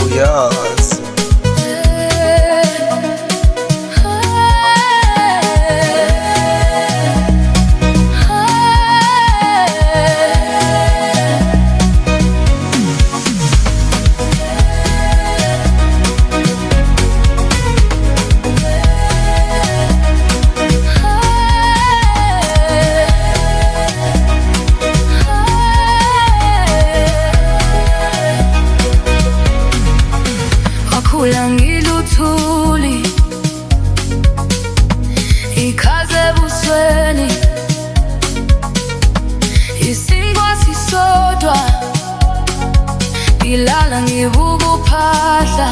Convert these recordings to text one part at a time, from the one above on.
uyazi. Ulangiluthuli ikhaze ebusweni, isingwa sisodwa, ngilala ngibuka uphahla,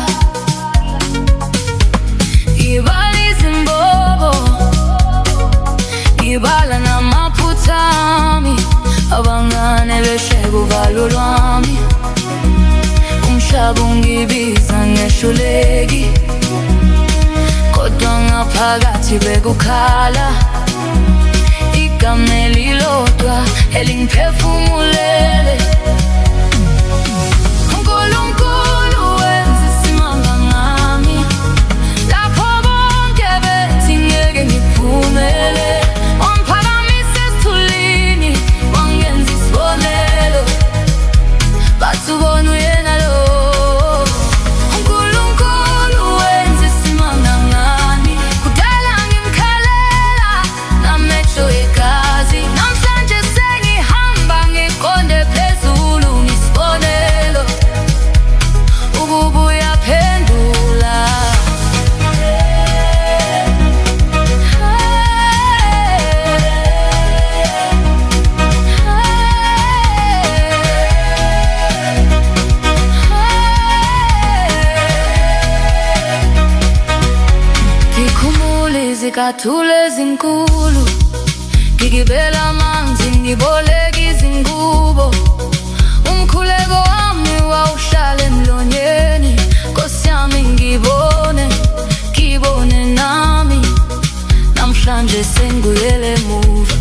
ngibala izimbobo, ngibala namaphutha ami, abangane behleka uvalo lwami. Umhlaba ungibiza ngehluleki, kodwa ngaphakathi bekukhala igama elilodwa elingiphefumulele. uNkulunkulu wenza isimanga ngami, lapho bonke bethi ngeke ngiphumelele. Wangiphakamisa esithulini, wangenza isibonelo, bathi ubona uyena lo. Izicathulo ezinkulu, ngigibela amanzi, ngiboleka izingubo. Umkhuleko wami wawuhlala emlonyeni, Nkosi yami ngibone nami. Namhlanje sengibuyele emuva,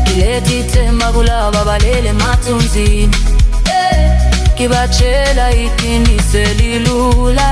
ngiletha ithemba kulaba abalele emathunzini, ngibatshela iqiniso elilula.